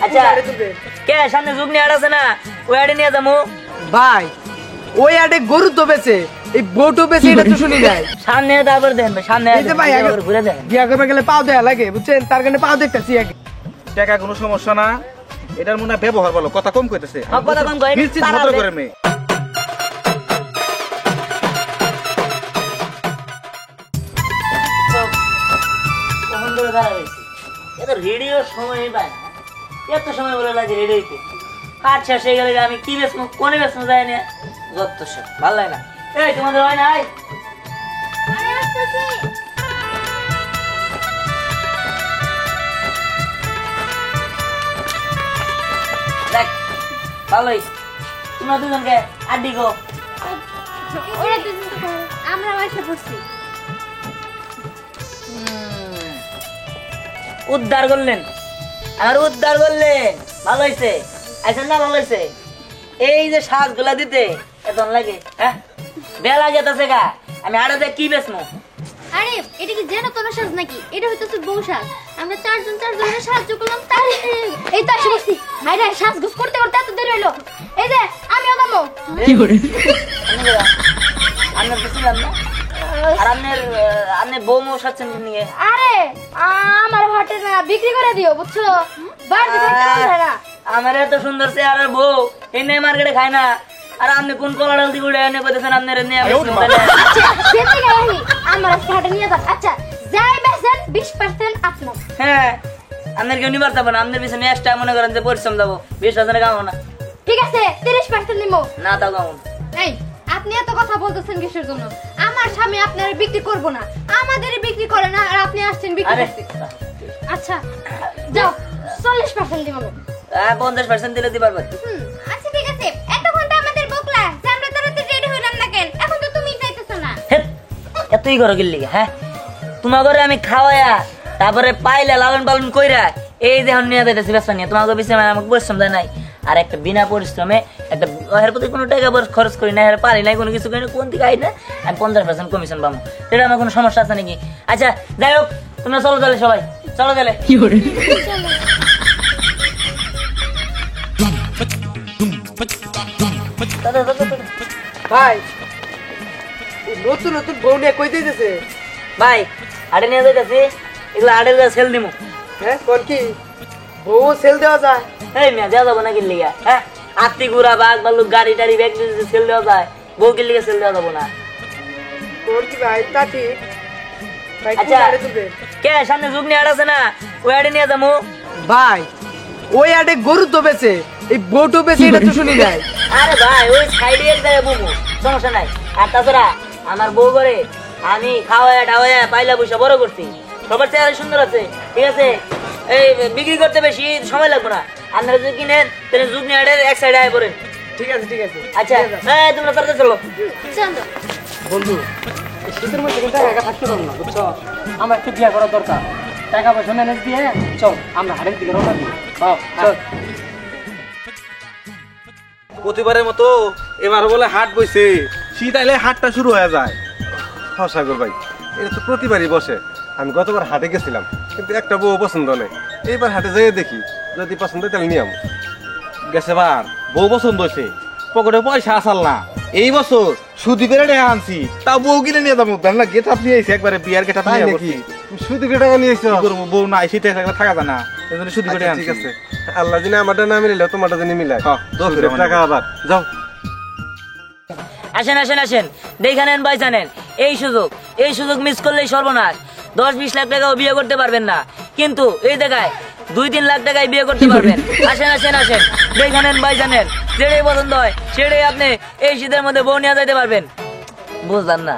আচ্ছা কে সামনে যুগ নিয়ে আছে না ওই আড়ে নিয়ে যাবো ভাই ওই আড়ে গরু তো বেছে এই বউটো বেছে এটা তো শুনি নাই সামনে তারপর দেন সামনে এই যে ভাই আগে ঘুরে দেন বিয়া করবে গেলে পাও দেয়া লাগে বুঝছেন তার কারণে পাও দেখতেছি আগে টাকা কোনো সমস্যা না এটার মনে হয় ব্যবহার ভালো কথা কম কইতেছে কথা কম কই নিশ্চিত ভদ্র করে মেয়ে কখন ধরে দাঁড়া রয়েছে এত রেডিও সময় পায় না এত সময় বলে লাগে রেডিওতে কাজ শেষ হয়ে গেলে আমি কি বেসমু কোনে বেসমু যায় না যত সব ভালো লাগে না এই তোমাদের হয় না দেখ ভালোই তোমরা দুজনকে আড্ডি গো আমরা বসে পড়ছি উদ্ধার করলেন আর উদ্ধার করলেন ভালো হয়েছে আইসেন না ভালো হয়েছে এই যে শ্বাসগুলা দিতে এত লাগে হ্যাঁ বেলা যেতেছে গা আমি আড়াতে কি বেসমু আরে এটা কি যেন তোর সাজ নাকি এটা হইতো বউ সাজ আমরা চারজনের সাহায্য করলাম তার এই তো এসে বসছি হায়রে সাজ গুছ করতে করতে এত দেরি হলো এই যে আমিও যাবো কি করে আমি বুঝলাম না আর আপনি বউ মৌ সাচ্ছেন নিয়ে আরে আমার হাটে না বিক্রি করে দিও বুঝছো বাড়ি থাকতে পারে না আমার এত সুন্দর চেহারার বউ এই নে মার্কেটে খায় না আর আপনি কোন কলাডাল দিয়ে উড়ে এনে কইতেছেন আপনার নিয়ে সেটা গাহি আমার আজকে হাটে নিয়ে যান আচ্ছা যাই বেছেন 20% আপনার হ্যাঁ আপনার কেউ নিবার যাবো না আপনার পিছনে এক্সট্রা মনে করেন যে পরিশ্রম যাবো 20,000 কামাবো না ঠিক আছে 30% নিমো না তাও কামাবো এই আপনি এত কথা বলতেছেন কিসের জন্য আমার স্বামী আপনার বিক্রি করব না আমাদের বিক্রি করে না আর আপনি আসছেন বিক্রি করতে আচ্ছা যাও 40% দিব 50% দিলে দিবার পারি আচ্ছা ঠিক আছে এতক্ষণ তো আমাদের বকলা যে আমরা তাড়াতাড়ি রেডি হইলাম না কেন এখন তো তুমি যাইতেছ না এতই করো গেলি হ্যাঁ তোমার ঘরে আমি খাওয়ায়া তারপরে পাইলে লালন পালন কইরা এই যে নিয়ে যাইতেছি ব্যবসা নিয়ে তোমাকে পিছনে আমাকে পরিশ্রম দেয় নাই আর একটা বিনা পরিশ্রমে একটা এর প্রতি কোনো টাকা খরচ করি না এর পারি নাই কোনো কিছু করি না কোন দিকে আই না আমি 50% কমিশন পাবো এটা আমার কোনো সমস্যা আছে নাকি আচ্ছা যাই হোক তোমরা চলো তাহলে সবাই চলো তাহলে কি করে ভাই নতুন নতুন বউ নিয়ে কই দিতেছে ভাই আড়ে নিয়ে যাইতেছি এগুলো আড়ে সেল দিমু হ্যাঁ কোন কি বউ সেল দেওয়া যায় এই মেয়ে দেওয়া যাবো না কিনলে হ্যাঁ আত্মি ঘুরা বাঘ ভাল্লুক গাড়ি টাড়ি ব্যাগ সেল দেওয়া যায় বউ কিনলে সেল দেওয়া যাবো না কোন কি ভাই তা ঠিক ভাই আচ্ছা কোন আড়ে তুলবে কে সামনে যুগ নিয়ে আড় আছে না ওই আড়ে নিয়ে যাবো ভাই ওই আড়ে গরু তো বেছে এই বউটো বেছে এটা তো শুনি নাই আরে ভাই ওই সাইডে এক জায়গায় বমু সমস্যা নাই আর তাছাড়া আমার বউ করে আমি খাওয়ায় টাওয়ায় পাইলা পয়সা বড় করছি সবার চেহারা সুন্দর আছে ঠিক আছে এই বিক্রি করতে বেশি সময় লাগবে না আপনারা যদি কিনেন তাহলে যুগ নিয়ে আড়ে এক সাইডে আয় পড়েন ঠিক আছে আচ্ছা হ্যাঁ তোমরা তাড়াতাড়ি চলো চলো বন্ধু এই শীতের মধ্যে কিন্তু একা থাকতে পারবো না বুঝছো আমার একটু বিয়া করা দরকার টাকা পয়সা ম্যানেজ দিয়ে চল আমরা হাটের দিকে রওনা দিই চল প্রতিবারের মতো এবার বলে হাট বইছে শীত আইলে হাটটা শুরু হয়ে যায় হ্যাঁ সাগর ভাই এটা তো প্রতিবারই বসে আমি গতবার হাটে গেছিলাম কিন্তু একটা বউ পছন্দ নেই এইবার হাটে যেয়ে দেখি যদি পছন্দ হয় তাহলে নিয়ম গেছে বার বউ পছন্দ হয়েছে পকেটে পয়সা আসাল না এই বছর সুদি করে টাকা আনছি তাও বউ কিনে নিয়ে যাবো না গেট আপনি আইসি একবারে বিয়ার গেট আপনি নাকি সুদি করে টাকা নিয়ে এসছো করবো বউ নাই শীতে থাকা যায় না এজন্য সুদি করে ঠিক আছে আল্লাহ জানে আমারটা না মিলে তোমারটা জানি মিলাই টাকা আবার যাও আসেন আসেন আসেন দেখে নেন ভাই জানেন এই সুযোগ মিস করলেই সর্বনাশ 10-20 লাখ টাকাও বিয়ে করতে পারবেন না কিন্তু এই জায়গায় 2-3 লাখ টাকায় বিয়ে করতে পারবেন আসেন আসেন আসেন দেখে নেন ভাই জানেন যেটাই পছন্দ হয় সেটাই আপনি এই শীতের মধ্যে বউ নিয়ে যাইতে পারবেন বুঝলাম না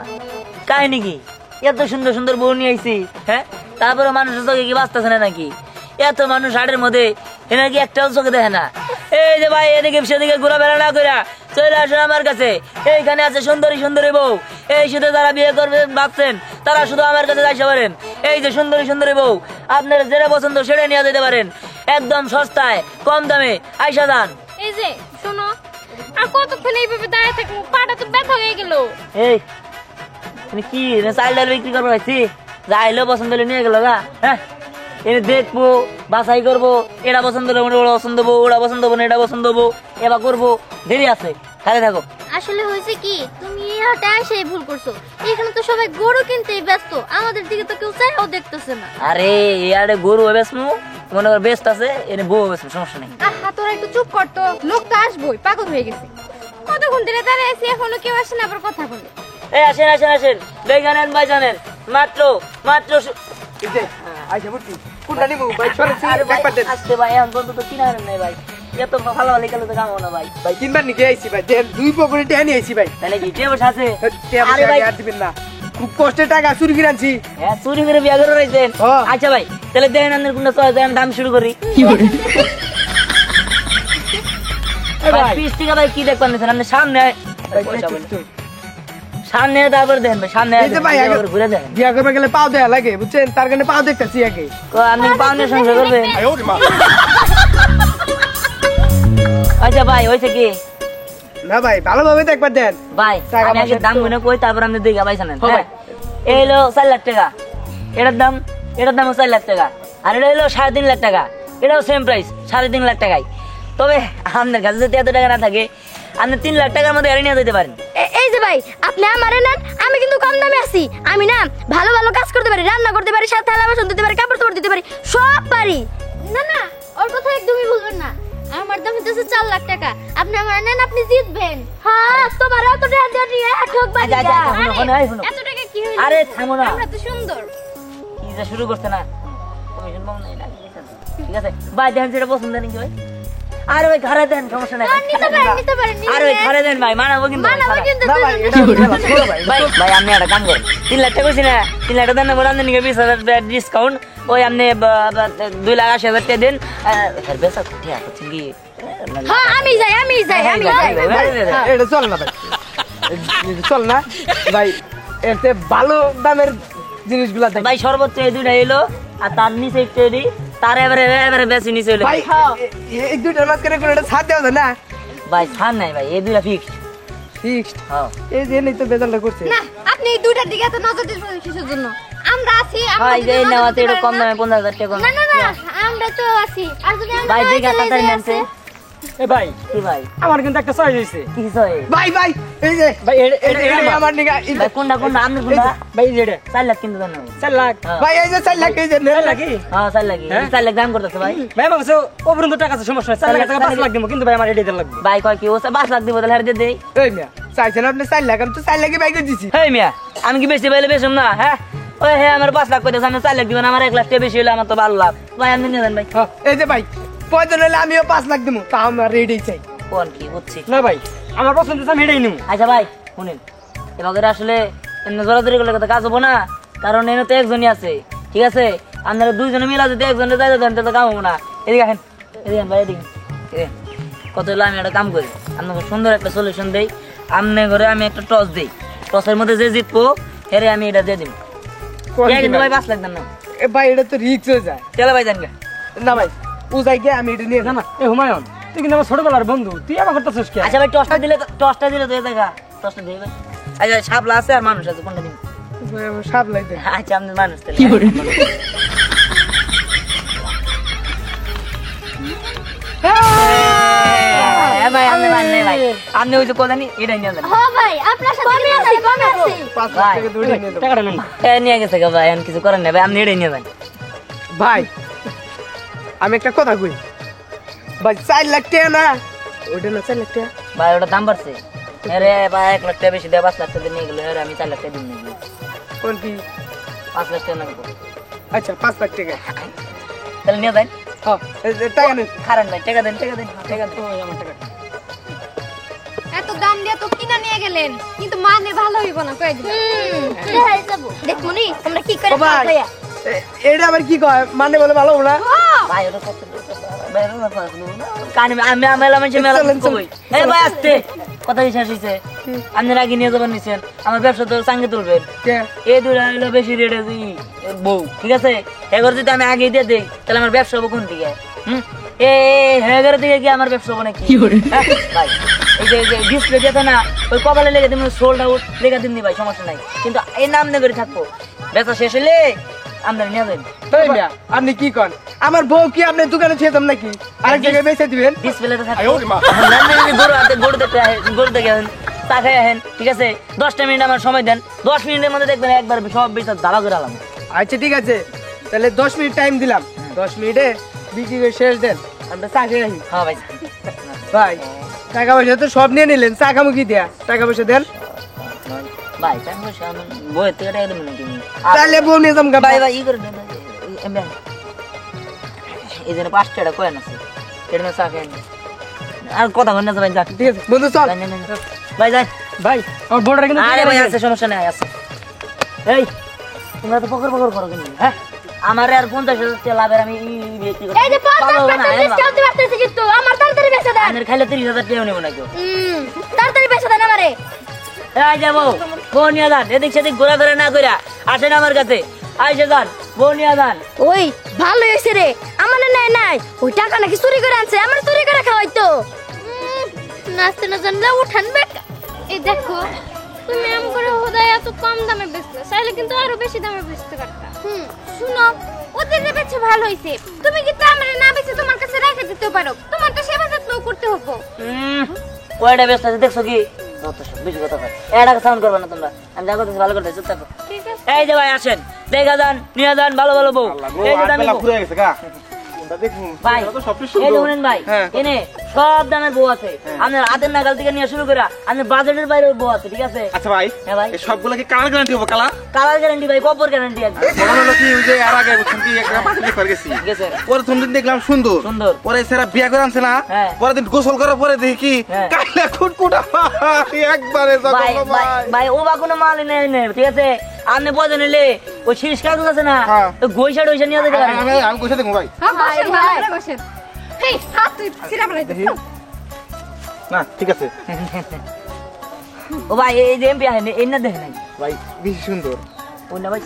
কাহিনী কি এত সুন্দর সুন্দর বউ নিয়ে আইছি হ্যাঁ তারপরে মানুষের চোখে কি বাঁচতেছে না নাকি এত মানুষ হাটের মধ্যে এনার কি একটাও চোখে দেখে না এই যে ভাই এদিকে সেদিকে ঘোরাফেরা না কইরা চলে আসুন আমার কাছে এইখানে আছে সুন্দরী সুন্দরী বউ এই শীতে যারা বিয়ে করবেন ভাবছেন তারা শুধু আমার কাছে যাইতে পারেন এই যে সুন্দরী সুন্দরী বউ আপনার যেটা পছন্দ সেটা নিয়ে যেতে পারেন একদম সস্তায় কম দামে আইসা যান এই যে শোনো আর কতক্ষণ এইভাবে দাঁড়িয়ে থাকবো পাটা তো ব্যথা হয়ে গেল এই কি চাল ডাল বিক্রি করবো ভাইছি যাইলেও পছন্দ হলে নিয়ে গেল গা হ্যাঁ এনে দেখবো, বাছাই করবো, এটা পছন্দ হলে ওটা পছন্দ হবো, ওটা পছন্দ হবো না এটা পছন্দ হবো, এবার করবো, দেরি আছে, খালি থাকো। আসলে হয়েছে কি, তুমি এই হাটে এসেই ভুল করছো। এখানে তো সবাই গরু কিনতেই ব্যস্ত, আমাদের দিকে তো কেউ চাইও দেখতেছে না। আরে ইয়ারে গরু বেসমু, মনে কর বেস্ট আছে, এনে বউ বেসমু, সমস্যা নেই। আহা তোরা একটু চুপ কর তো, লোক তো আসবোই, পাগল হয়ে গেছে। কতক্ষণ ধরে দাঁড়িয়ে আছি, এখনো কেউ আসে না, আবার কথা বলে। এই আসেন আসেন আসেন, বেগানেন ভাই জানেন, মাত্র মাত্র আইসা ভর্তি কোনটা নিবো ভাই? সরেছি আরে ভাই, একবার দেন। আসতে ভাই এখন পর্যন্ত কিনা হারেন নাই ভাই, এত ভালো ভালো গেলে তো কামো না ভাই। ভাই কিনবার নিকে আইছি ভাই, দেন 2 পকেটে টাকা নিয়ে আইছি ভাই। তাহলে কি টেবস আছে? টাকা আরে ভাই, আর দিবেন না, খুব কষ্টে টাকা চুরি করে আনছি। হ্যাঁ চুরি করে বিয়া করে রয়েছেন। হ্যাঁ। আচ্ছা ভাই, তাহলে দেখেন আপনার কোনটা চয়েস, দেখেন দাম শুরু করি। ভাই 20 টাকা ভাই কি দেখবেন নিছেন আপনি? সামনে ভাই, পয়সা বলেন। একটু- সামনে তারপর দেন ভাই, সামনে এই যে ভাই, দেখেন, আগে- তারপর ঘুরে দেখেন। বিয়া করবে গেলে পাও দেয়া লাগে বুঝছেন, তার কারণে পাও দেখতেছি আগে। আপনি পাউনের সংসার করবেন? আচ্ছা ভাই হয়েছে কি না ভাই, ভালোভাবে তো একবার দেন। ভাই, টাকা আমি আগে পয়সা দাম তো- গুনে কই, তারপর আপনি দেখা পাইছেন। হ্যাঁ হ্যাঁ, এই হলো 4 লাখ টাকা, এটার দাম 4 লাখ টাকা, আর এটা হলো 3.5 লাখ টাকা, এটাও সেম প্রাইস 3.5 লাখ টাকায়। তবে আপনার কাছে যদি এত টাকা না থাকে, আপনি 3 লাখ টাকার মধ্যে এড়িয়ে নিয়ে যেতে পারেন। এই যে ভাই, আপনি আমারে নেন, আমি কিন্তু কম দামে আছি। আমি না ভালো ভালো কাজ করতে পারি, রান্না করতে পারি, সাথে থালা বাসন দিতে পারি, কাপড় চোপড় দিতে পারি, সব পারি। না না, ওর কথা একদমই ভুলবেন না। আমার দাম হচ্ছে 4 লাখ টাকা। আপনি আমার নেন, আপনি জিতবেন। হ্যাঁ, তোমার অত টাকা দিয়ে নিয়ে ঠক বাজি। আচ্ছা, আচ্ছা, শুনো, শুনো, এই শুনো। এত টাকা কি হইলো? আরে থামো না, আমরা তো সুন্দর। কি যে শুরু করছে না, কমিশন পাবো না এটা, ঠিক আছে ভাই, দেখেন যেটা পছন্দ নাকি ভাই। আরে ভাই ঘরে দেন, সমস্যা নাই। নিতে পারেন, নিতে পারেন। আরে ভাই ঘরে দেন ভাই, মানাবো কিন্তু ভাই, মানাবো খারাপ। কিন্তু না ভাই, দুজন। এটা ছোট ভাই। ভাই ভাই আপনি একটা কাম করেন, 3 লাখ টাকা কইছি না, 3 লাখ টাকা দেন না, বলে আপনি 20,000 ডিসকাউন্ট, ওই আপনি 2,80,000 টাকা দেন। বেসা ঠিক আছে কি? হ্যাঁ, আমি যাই, আমি যাই, আমি যাই। হ্যাঁ। এটা চল না ভাই, এটা চল না ভাই, এতে ভালো দামের জিনিসগুলা দেখ ভাই সর্বোচ্চ এই দুইটা এলো, আর তার নিচে একটু এডি, তার এবারে এবারে বেশি নিচে এলো। ভাই। এই দুইটার মাঝখানে কোনো একটা ছাড় দেওয়া যায় না? ভাই ছাড় নাই ভাই, এই দুইটা ফিক্সড। ফিক্সড। হ্যাঁ এই যে নেই তো বেজালটা করছে। না, আপনি এই দুইটার দিকে এত নজর দিচ্ছেন কিসের জন্য? আমরা আছি, আমরা ভাই, যদি এই নজর নেওয়াতে দিতে এটা কম পারেন দামে 50,000 টাকা কম। না না না, আমরা তো আছি। আর যদি আমরা ভাই না দেখে চলে তাড়াতাড়ি যাই নেনছে। আছে। এ ভাই, কি ভাই, আমার কিন্তু একটা চয়েস হইছে। কি হয় ভাই ভাই, এই যে ভাই এটা আমার নিগা ভাই? কোনটা কোনটা আপনি এই কোনটা? যে, ভাই যেটা 4 লাখ কিন্তু দেন না। 4 লাখ ভাই এই যে 4 লাখ, এই যে নেন নাকি হ্যাঁ 4 লাখ, 4 লাখ দাম করতেছে ভাই। ভাই আমার কাছে অপরন্ত টাকা আছে, সমস্যা নাই, 4 লাখ টাকা 5 লাখ দিব, কিন্তু ভাই আমার এটাই লাগবে। ভাই কয় কি ও 5 লাখ দিব, তাহলে আর দিয়ে দেই। এই মিয়া চাইছেন আপনি 4 লাখ, আমি তো 4 লাখই বাইক দিছি। হেই মিয়া, আমি কি বেশি পাইলে বেশম না? হ্যাঁ ওই হ্যাঁ, আমার 5 লাখ কইতেছে, আমি 4 লাখ দিবেন, আমার 1 লাখ টাকা বেশি হলে আমার তো ভালো লাভ। ভাই আপনি নিয়ে যান ভাই। হ্যাঁ, এই যে ভাই, প্রয়োজন হলে আমিও 5 লাখ দিব, তা আমার রেডি চাই। কোন কি বুঝছি। না ভাই আমার পছন্দ আছে, আমি এটাই নিব। আচ্ছা ভাই শুনেন, এবার আসলে এমনি জোরাজোরি করলে কথা কাজ হবো না, কারণ এনে তো একজনই আছে, ঠিক আছে? আপনারা দুইজনে মিলা যদি একজনে যাই দেন তো কাম হবো না। এদিকে আসেন, এদিকে ভাই, এদিকে কত হলো, আমি একটা কাম করি, আপনাকে সুন্দর একটা সলিউশন দেই। আমনে ঘরে আমি একটা টস দেই, টসের মধ্যে যে জিতবো হেরে আমি এটা দিয়ে দিব। কোন কি কিন্তু ভাই? ভাই 5 লাখ দেন না, এ ভাই এটা তো রিস্ক হয়ে যায়। চলে ভাই দেন গা। না ভাই, ও যাই গিয়ে আমি এটা নিয়ে না না, এ হুমায়ুন, তুই কিন্তু আমার ছোটবেলার বন্ধু, তুই আমার করতেছিস কি? আচ্ছা ভাই টসটা দিলে তো এই দেখা, টসটা দিয়ে ভাই। আচ্ছা শাপলা আছে আর মানুষ আছে, কোনটা দিন? ভাই, আমার সাপ লাগবে। আচ্ছা আপনি মানুষ তাহলে। হ্যাঁ ভাই, আপনি মানলে ভাই, আপনি ওই যে কথা নি এটাই নিয়ে যান। হ্যাঁ ভাই, আপনার সাথে কমে আছি, কমে আছি। 5 লাখ ভাই। টাকা দুইটা নিয়ে দেবো। টাকাটা নেন। নিয়ে গেছে গা ভাই, এখন কিছু করেন না ভাই, আপনি এটাই নিয়ে যান। ভাই আমি একটা কথা কই ভাই, 4 লাখ টাকা না ওইটা না, 4 লাখ টাকা। ভাই ওটা দাম বাড়ছে, আরে ভাই 1 লাখ টাকা বেশি দেয়, 5 লাখ টাকা দিয়ে নিয়ে গেলো, আরে আমি 4 লাখ টাকা দিন নিয়ে গেলো, কোন কি? 5 লাখ টাকা লাগবে। আচ্ছা 5 লাখ টাকা। তাহলে নিয়ে যান। হ্যাঁ, এই যে টাকা নেন। খারান ভাই, টাকা দেন, টাকা দেন, টাকা দেন। আমার টাকা। এত দাম দিয়ে তো কিনা নিয়ে গেলেন, কিন্তু মানে ভালো হইব না কই দিন। দেখমুনি আমরা কি করে ও ভাই, খাইয়া। এটা আবার কি কয়, মানে বলে ভালো না? ভাই ওটা কত ভাই ওটা কত কানে আমি মেলা মানুষ মেলা চলেন, চলেন। কই এই ভাই আসতে কথা শেষ হইছে, আপনি রাগি নিয়ে যাবেন নিছেন, আমার ব্যবসা তো চাঙ্গে তুলবেন। কে? এই দুইটা হলো বেশি রেটে বউ, ঠিক আছে? এবার যদি আমি আগে দিয়ে দেই, তাহলে আমার ব্যবসা হবো কোন দিকে? হেগারের দিকে কি আমার ব্যবসা হবো নাকি? হ্যাঁ? ভাই এই যে ডিসপ্লে যেতে না, ওই কপালে লেগে দিন, সোল্ড আউট লেগে দিন ভাই, সমস্যা নাই, কিন্তু এই নাম নেবে থাকবো। ব্যবসা শেষ হলে আপনারা নিয়ে যাবেন তাই মিয়া আপনি কি কন আমার বউ কি আপনি দোকানে ছেড়ে দাম নাকি আরেক জায়গায় বেচে দিবেন ডিসপ্লেতে থাকে গরু হাতে গরু দেখতে গরু দেখে আসেন চা খাই আসেন ঠিক আছে 10টা মিনিট আমার সময় দেন 10 মিনিটের মধ্যে দেখবেন একবার সব বেচা দাবা করে আলাম আচ্ছা ঠিক আছে তাহলে 10 মিনিট টাইম দিলাম 10 মিনিটে বিক্রি করে শেষ দেন আমরা চা খেয়ে আসি হ্যাঁ ভাই ভাই টাকা পয়সা তো সব নিয়ে নিলেন চা খামু কি দিয়া টাকা পয়সা দেন ভাই টাকা পয়সা আমি বইয়ের থেকে টাকা দেবেন নাকি তাহলে বউ নিয়ে যাম ভাই ভাই ই করে দেন এই জন্য 5 টাকা কয়েন আছে এটা না চা খেয়ে আর কথা বলেন না ভাই যান ঠিক আছে বন্ধু চল ভাই যাই ভাই আমার বউটা কিন্তু আরে ভাই আছে সমস্যা নাই আছে এই তোমরা তো পকর পকর করো কিন্তু হ্যাঁ আমার আর 50,000 টাকা লাভের আমি বিক্রি করব এই যে 50% ডিসকাউন্ট দিতে পারতেছি কিন্তু আমার তাড়াতাড়ি বেচে দেন আনের খাইলে 30,000 টাকা নেব না কেউ তাড়াতাড়ি বেচে দেন আমারে এই যাবো বনিয়া দান এদিক সেদিক ঘোরাফেরা না কইরা আসেন আমার কাছে আইসে যান বনিয়া দান ওই ভালো হয়েছে রে আমার নাই নাই ওই টাকা নাকি চুরি করে আনছে আমার চুরি করে খাওয়াইতো নাচতে না জানলে উঠান বেকা এই দেখো তুমি এমন করে হোদায় এত কম দামে বেচলে চাইলে কিন্তু আরো বেশি দামে বেচতে পারতা শুনো ওদের যে বেচে ভালো হইছে তুমি কি তামরে না বেচে তোমার কাছে রেখে দিতে পারো তোমার তো সেবা যত্ন করতে হবে ওইটা ব্যস্ত আছে দেখছো কি যত সব বেশি কথা কয় এটা সাউন্ড করবে না তোমরা আমি যা করতেছি ভালো করতেছি চুপ থাকো ঠিক আছে এই যে ভাই আসেন দেখা যান নিয়ে যান ভালো ভালো বউ এই যে দামি বউ। ঘুরে গেছে গা দেখুন ভাই এই যে শুনেন ভাই হ্যাঁ। এনে সব দামের বউ আছে আপনার হাতের নাগাল থেকে নিয়ে শুরু করে আপনার বাজেটের বাইরে বউ আছে ঠিক আছে আচ্ছা ভাই হ্যাঁ ভাই এই সবগুলো কি কালার গ্যারান্টি হবে কালার কালার গ্যারান্টি ভাই কপর গ্যারান্টি আছে মনে হলো কি ওই যে আর আগে বুঝছেন কি একটা পার্টি করে গেছি গেছে পরে তুমি দেখলাম সুন্দর সুন্দর। পরে সেরা বিয়া করে আনছে না হ্যাঁ। পরে দিন গোসল করার পরে দেখি কি হ্যাঁ। কালা খুটকুটা একবারে ভাই জগন্নাথ ভাই ভাই ভাই ও বা কোনো মাল নেই ঠিক আছে আপনি পয়সা নিলে ওই শীর্ষ কাগজ আছে না হ্যাঁ। তো গইসা টইসা নিয়ে যেতে পারেন আমি গোসা দেখুন ভাই বসেন ভালো করে বসেন হেই হাত তুই সিরা বলাইতে না ঠিক আছে ও ভাই এই যে এমপি আহেন এই না দেখেন নাই ভাই বেশি সুন্দর ওই না ভাই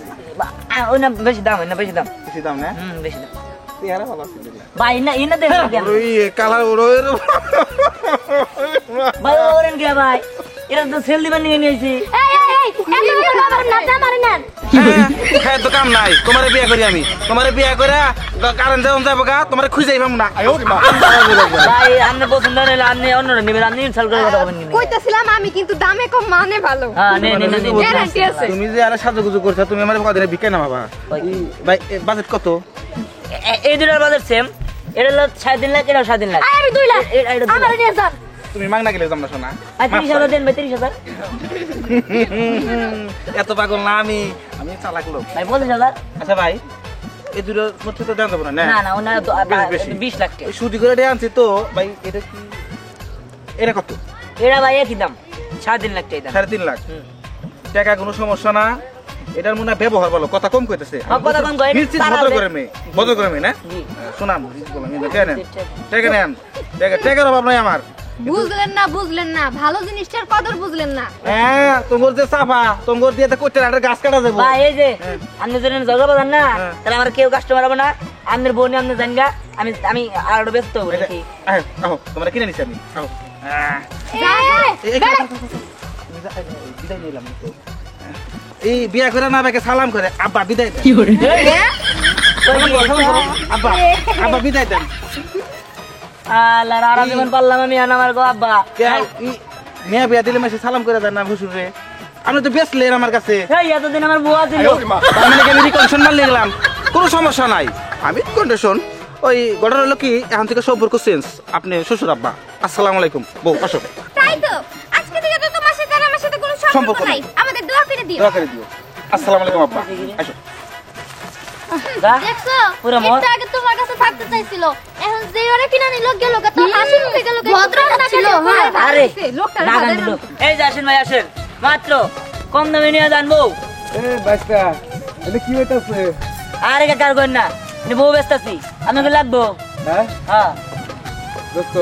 ওই না বেশি দাম ওই না বেশি দাম বেশি দাম না বেশি দাম চেহারা ভালো আছে ভাই না এই না দেখেন কেন ওই কালার ওই ভাই ওরেন কে ভাই এরা তো সেল দিবার নিয়ে নিয়েছি এই এত বড় আমার নাচা মারি না হ্যাঁ তো কাম নাই তোমারে বিয়া করি আমি তোমারে বিয়া করে কারণ যেমন যাবো গা তোমারে খুঁজে যাইবাম না ভাই আপনি পছন্দ হলে আপনি অন্যরা নেবেন আপনি ইনসাল করে কথা বলেন কইতাছিলাম আমি কিন্তু দামে কম মানে ভালো হ্যাঁ নে নে নে গ্যারান্টি আছে তুমি যে আরে সাজুগুজু করছো তুমি আমার কদিনে বিকে না বাবা ভাই বাজেট কত এই দুটার বাজার সেম এটা হলো 3.5 লাখ এটা 3.5 লাখ আমি 2 লাখ এটা 2 লাখ আমারে নিয়ে যান তুমি মাগনা গেলে যাম না শোনা আর 30,000 দেন ভাই 30,000 এত পাগল না আমি আমি চালাক লোক ভাই 50,000 আচ্ছা ভাই এই দুটো মধ্যে তো দেন যাবো না না না ওনা বেশি। 20 লাখ টাকা ওই সুদি করে দিয়ে আনছি তো ভাই এটা কি এটা কত এটা ভাই একই দাম 3.5 লাখ টাকা দাম 3.5 লাখ টাকা কোনো সমস্যা না এটার মনে হয় ব্যবহার ভালো কথা কম কইতেছে কথা কম কয়, নিশ্চিত তারা ভদ্র আছে। করে মেয়ে ভদ্র করে মেয়ে না জি। শোনাম বললাম নেন টাকা নেন টাকার অভাব নাই আমার বুঝলেন না ভালো জিনিসটার কদর বুঝলেন না হ্যাঁ তোমার যে চাপা তোমার দিয়ে তো কইতে একটা গাছ কাটা যাবো ভাই এই যে আপনি যদি ঝগড়া বাঁধান না হ্যাঁ। তাহলে আমার কেউ কাস্টমার হবে না আপনার বোনে আপনি জানগা আমি আমি আর একটু ব্যস্ত হবো নাকি আহ, আহো তোমার কিনে নিছি আমি আহো বিদায় নিলাম তো এই বিয়া করে না আমাকে সালাম করে আব্বা বিদায় দেন আব্বা আব্বা বিদায় দেন আল্লাহ আর জীবন পারলাম আমি আর আমার গো আব্বা মেয়া বিয়া দিলে মাসে সালাম করে দেন না শ্বশুরে আপনি তো বেচলেন আমার কাছে এই এতদিন আমার বুয়া ছিল তার মানে কি আমি রিকন্ডিশন মাল নিলাম কোনো সমস্যা নাই আমি কন্ডিশন ওই ঘটনা হলো কি এখন থেকে সম্পর্ক চেঞ্জ আপনি শ্বশুর আব্বা আসসালামু আলাইকুম বউ আসো তাই তো আজকে থেকে তো তোমার সাথে আর আমার সাথে কোনো সম্পর্ক সম্পর্ক নাই নাই। আমাদের দোয়া করে দিও দোয়া করে দিও আসসালামু আলাইকুম আব্বা আসো যা, দেখছো পুরো মত। একটু আগে তোমার কাছে থাকতে চাইছিল এখন যে ওরা কিনা নিল গেল তো হাসি মুখে গেল ভদ্র না ছিল হ্যাঁ আরে লাগান দিল এই যে আসেন ভাই আসেন মাত্র কম দামে নিয়ে জানবো বাচ্চা এটা কি হইতাছে আরে কার করেন না আমি বউ ব্যস্ত আছি আপনাকে লাগবো হ্যাঁ হ্যাঁ দোস্ত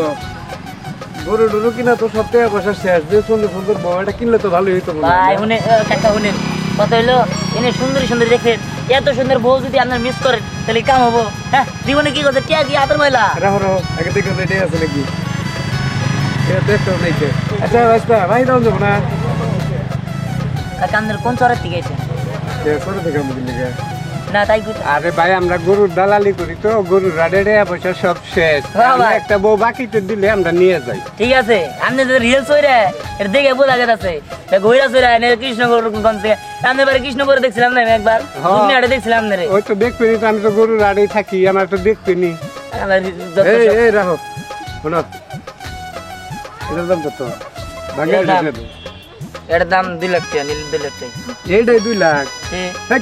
গরু ডরু কিনা তো সব টাকা পয়সা শেষ যে সঙ্গে ফোন করবো এটা কিনলে তো ভালোই হইতো ভাই শুনে একটা শুনেন কথা হইলো এনে সুন্দরী সুন্দরী দেখেন এত সুন্দর বউ যদি আপনার মিস করেন তাহলে কাম হবো হ্যাঁ জীবনে কি করছে টিয়া কি হাতের ময়লা রাহো রাহো আগে দেখো রেডি আছে নাকি এটা দেখতে নেই আচ্ছা বাচ্চা ভাই দাও যাবো না কান্দের কোন চরের থেকে এসে ছোট থেকে আমাদের লিগে না তাই কইতে আরে ভাই আমরা গরুর দালালি করি তো গরুর রাডে পয়সা সব শেষ হ্যাঁ আমরা ভাই। একটা বউ বাকিতে দিলে আমরা নিয়ে যাই। ঠিক আছে আপনি যে রিলস হইরে এর দেখে বোঝা গেছে ঘুরা চইরা এনে কৃষ্ণগঞ্জে আমাদের বাড়ি কৃষ্ণগড়ে দেখছিলাম না আমি একবার হ্যাঁ। দুনিয়াটা দেখছিলাম না রে ওই তো দেখবেনি তো আমি তো গরুর রাডেই থাকি আমার তো দেখবেনি। আমার যত এই সব- এই রাখো শোনো এটার দাম কত ভাঙে এটার দাম? রেখে দাও। এটার দাম 2 লাখ টাকা নীল 2 লাখ টাকা এইটাই 2 লাখ হ্যাঁ। হেই,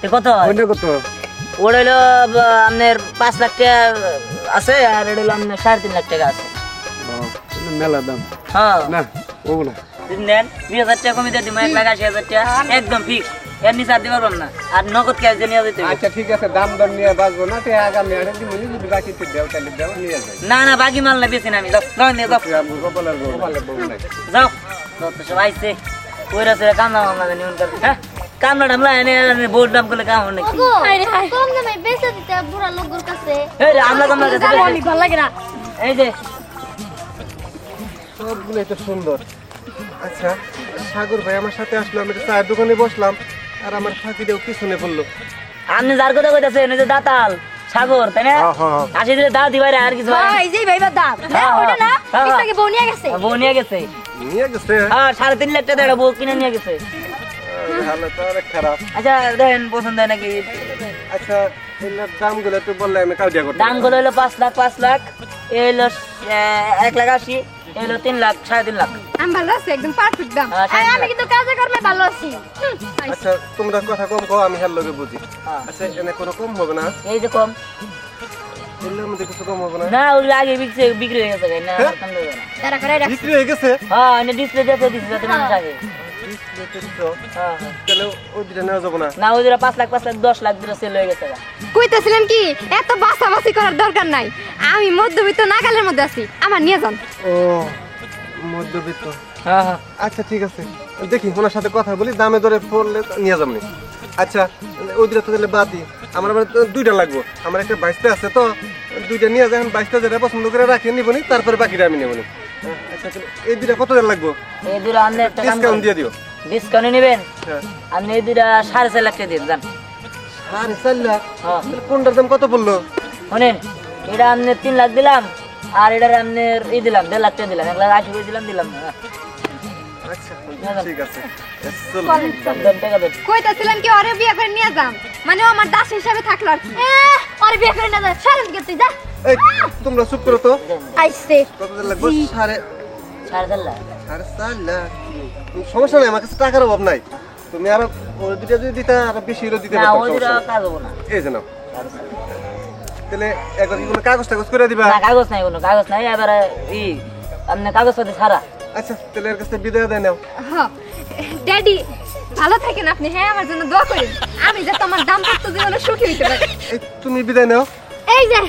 এ কত হয় ওইটা কত ওটা হইলো আপনার 5 লাখ টাকা আছে আর এটা হইলো আপনার 3.5 লাখ টাকা আছে ও, এটা মেলা দাম হ্যাঁ না ও না যদি নেন 20,000 টাকা কমিয়ে দিয়ে দিব 1,80,000 টাকা একদম ফিক্স এর নিচে আর দিতে পারবেন না আর নগদ ক্যাশ দিয়ে নিয়ে যেতে হবে। আচ্ছা ঠিক আছে দাম দর নিয়ে বাঁচবো না তো আগামী আড়ে দিন যদি বাকিতে দেও তাহলে দেও নিয়ে যাই। না না বাকি মাল না বেশি না আমি যাও যাও নিয়ে যাও গোপালের বউ নাই যাও যত সব আইছে ওইরা সেরা কামনা মামলা নিয়ন করে হ্যাঁ কামনা ডামলা এনে বোর্ড নাম করলে কাম নাকি ওগো কম দামে বেচে দিতে বুড়া লোকগুলোর কাছে এই রে আমরা কামলা কাছে জানো আমি ভালো লাগে না এই যে সবগুলো তো সুন্দর। আচ্ছা সাগর ভাই আমার সাথে আসলো, আমি একটা চায়ের দোকানে বসলাম আর আমার ফাঁকিটাও পিছনে পড়লো। আপনি যার কথা কইতাছেন ওই যে দাতাল সাগর তাই না হ্যাঁ, হ্যাঁ। আসি দিলে দাও দিবারে আর কিছু হয় না। ভাই যেই ভাইবার দাম হ্যাঁ, ওটা না হ্যাঁ, হ্যাঁ। থেকে বউ নিয়ে গেছে বউ নিয়ে গেছে নিয়ে গেছে? হ্যাঁ 3.5 লাখ টাকা বউ কিনে নিয়ে গেছে ভালো তো অনেক খারাপ। আচ্ছা দেখেন পছন্দ হয় নাকি আচ্ছা এগুলোর দামগুলো একটু বললে আমি কাউডিয়া করতাম। দাম গুলো হলো 5 লাখ এই হলো 1,80,000 এই হলো 3 লাখ 3.5 লাখ আমি ভালো আছি একদম পারফেক্ট দাম হ্যাঁ, আরে আমি কিন্তু কাজে কর্মে ভালো আছি আচ্ছা তোমরা কথা কম কও, আমি হার লগে বুঝি। হ্যাঁ। আচ্ছা এনে কোনো কম হবে না? এই যে কম এগুলোর মধ্যে কিছু কম হবে না? না ওগুলো আগে বিক্রি হয়ে গেছে না আর কম দেবে না তারা করে রাখ বিক্রি হয়ে গেছে? হ্যাঁ এনে ডিসপ্লে দিয়ে দিছি যাতে মানুষ আগে ডিসপ্লেতে দিছো? হ্যাঁ হ্যাঁ। তাহলে ওই দুটা নেওয়া যাবে না? না ওই যে 5 লাখ 10 লাখ দিয়ে সেল হয়ে গেছে কইতেছিলাম কি এত বাছাবাছি করার দরকার নাই আমি মধ্যবিত্ত নাগালের মধ্যে আছি আমার নিয়ে যান ও মধ্যবিত্ত। হ্যাঁ হ্যাঁ আচ্ছা ঠিক আছে দেখি ওনার সাথে কথা বলি, দামে দরে পড়লে নিয়ে যাবনি। আচ্ছা ওই দুটা তো তাহলে বাদই, আমার আবার দুইটা লাগবো। আমার একটা 22টা আছে তো দুইটা নিয়ে যান, 22টা যেটা পছন্দ করে রাখি নিবনি, তারপরে বাকিটা আমি নেবনি। আচ্ছা তাহলে এই দুইটা কত দেন লাগবো? এই দুটো আপনি একটা কাম ডিসকাউন্ট দিয়ে দিও। ডিসকাউন্ট নেবেন হ্যাঁ আপনি এই দুটা 4.5 লাখ টাকা দিয়ে যান 4.5 লাখ? হ্যাঁ তাহলে কোনটার দাম কত পড়লো? শুনেন এটা আপনি 3 লাখ দিলাম আর এটার আপনি ই দিলাম 1.5 লাখ টাকা দিলাম 1,80,000 করে দিলাম না আচ্ছা ঠিক আছে চলো। দেন টাকা দেন কইতেছিলাম কি ওরে বিয়ে করে নিয়ে যাম মানে ও আমার দাস হিসাবে থাকলো আর কি। আরে বিয়ে করে না যা সারেন কে তুই যা এই তোমরা চুপ করো তো। আইছে কত দেন লাগবে? 4.5 লাখ 4.5 লাখ? সমস্যা নাই, আমার কাছে টাকার অভাব নাই। তুমি আরো ওই দুটা যদি দিতা আরো বেশি হলেও দিতে না পারতাম, ওই দুটো সমস্যা নাই। কাজ হবো না এই যে নাও। তাহলে একবার কি কোনো কাগজ টাগজ করে দিবা? না কাগজ নাই কোনো কাগজ নাই এবারে ই আপনি কাগজপাতি ছাড়া আচ্ছা তাহলে এর কাছে বিদায় দেয় নাও। হ্যাঁ ড্যাডি ভালো থাকেন আপনি হ্যাঁ আমার জন্য দোয়া করেন আমি যাতে আমার দাম্পত্য জীবনে সুখী হইতে পারি এই তুমি বিদায় নাও। এই যে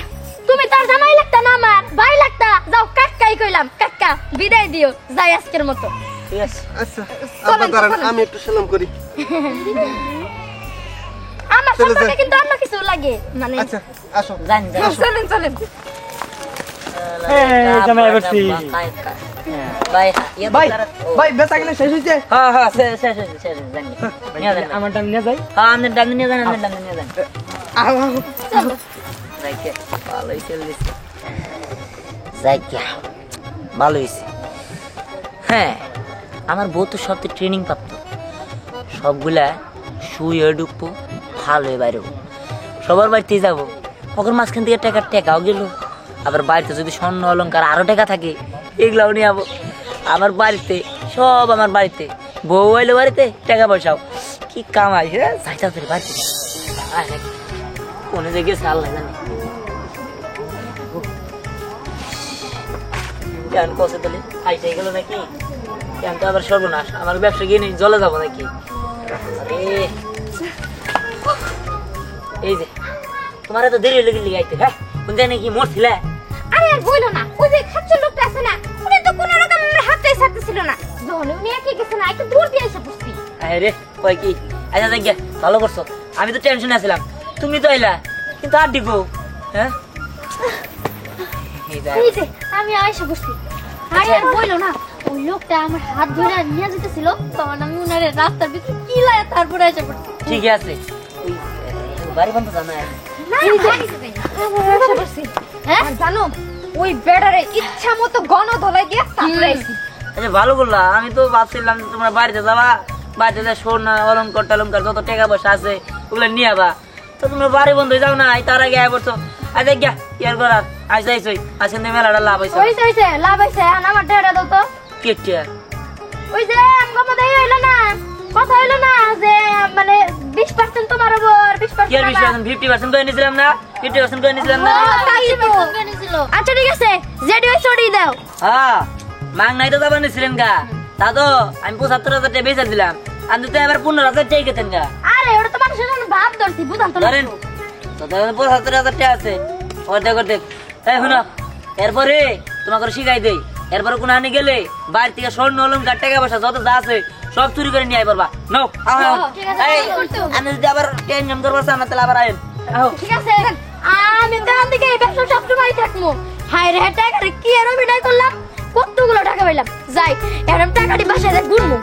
তুমি তার জামাই লাগতা না আমার ভাই লাগতা যাও কাক্কাই কইলাম কাক্কা বিদায় দিও যাই আজকের মতো ঠিক আছে আচ্ছা আবার দাঁড়ান আমি একটু সালাম করি। আমার চলে সম্পর্কে যাই। কিন্তু অন্য কিছু লাগে মানে আচ্ছা আসো। জান জান চলেন চলেন জামাই বসছি। ভাই ভাই ভাই বেচা কিনা শেষ হইছে হ্যাঁ হ্যাঁ শেষ শেষ শেষ জান নিয়ে যান আমার টাইম নিয়ে যাই হ্যাঁ আপনি ডাক নিয়ে যান আপনি ডাক নিয়ে যান আও যাইকে ভালোই চলছে যাইকে ভালো হয়েছে হ্যাঁ আমার বউ তো সব ট্রেনিং প্রাপ্ত সবগুলা শুয়ে ঢুকবো ভালো হয়ে বাইরেও সবার বাড়িতেই যাবো ওখানে মাঝখান থেকে টাকাও গেল আবার বাড়িতে যদি স্বর্ণ অলঙ্কার আরো টাকা থাকে এগুলাও নিয়ে যাবো আমার বাড়িতে সব আমার বাড়িতে বউ আইলো বাড়িতে টাকা পয়সাও কি কামাই হ্যাঁ যাইতে হবে বাড়িতে কোনে যে গেছে আল্লাহ জানে কেন কষে তাহলে খাইতে গেল নাকি কেন তো আবার সর্বনাশ আমার ব্যবসা গিয়ে নেই জলে যাবো নাকি আরে এই যে তোমার এত দেরি হলে গেলি গাইতে হ্যাঁ কোন জানি কি মরছিলে আরে আর বইলো না ওই যে খাচ্চর লোকটা আছে না উনি তো কোনো রকম আমার হাতটাই ছাড়তেছিল না যখন উনি একে গেছে না একটু দূর দিয়ে এসে বসছি আরে কই কি আচ্ছা দেখ ভালো করছো আমি তো টেনশনে আছিলাম তুমি তো আইলা কিন্তু আর ডিগো হ্যাঁ এই দেখ এই যে আমি আইসা বসছি আরে আর বইলো না ওই লোকটা আমার হাত ধরে নিয়ে যেতেছিল তখন আমি উনারে রাস্তার ভিতরে কি লাগে তারপরে এসে পড়ছি ঠিক আছে ওই বাড়ি বন্ধ জানা হ্যাঁ জানো ওই বেড়ারে ইচ্ছা মতো গণ ধলাই দিয়ে তারপরে আইছি। আচ্ছা ভালো করলা, আমি তো ভাবছিলাম যে তোমরা বাড়িতে যাবা, বাড়িতে যা সোনা অলঙ্কার টলঙ্কার যত টাকা পয়সা আছে ওগুলো নিয়ে আবা, তো তোমরা বাড়ি বন্ধ যাও না, তার আগে আয় পড়ছো। আচ্ছা গিয়া কি আর করার, আজ যাইছই আসেন মেলাটা লাভ হয়েছে। হইছে লাভ হইছে আমার টাকাটা দাও তো। কেটে ওই যে আমগো মধ্যে হইলো না, কথা হইলো না যে মানে 20% তোমার উপর 20% কি আর 20% 50% করে নিছিলাম না, 50% করে নিছিলাম না। আচ্ছা ঠিক আছে যেটি হইছে ওটি দাও। হ্যাঁ মাং নাই তো যাবার নিছিলেন গা, তা তো আমি 75,000 টাকা বেচে দিলাম, আমি তো এবার 15,000 টাকা গেতেন গা। আরে ওটা তো মানুষের জন্য ভাব ধরছি বুঝান তো ধরেন তো 75,000 টাকা আছে অর্ধেক অর্ধেক। এই শুনো, এরপরে তোমাকে শিখাই দেই, এরপরে কোন আনি গেলে বাড়ি থেকে স্বর্ণ অলঙ্কার টাকা পয়সা যত যা আছে সব চুরি করে নিয়ে আই পারবা। নাও ঠিক আছে, আমি যদি আবার টেনশন করবো সামনে তাহলে আবার আইন। ঠিক আছে আমি তো এখান থেকে এই ব্যবসা সবসময় থাকবো। হায় রে টাকা কি আর অভিনয় করলাম, কতগুলো টাকা পাইলাম, যাই এখন টাকাটি বাসায় ঘুরবো।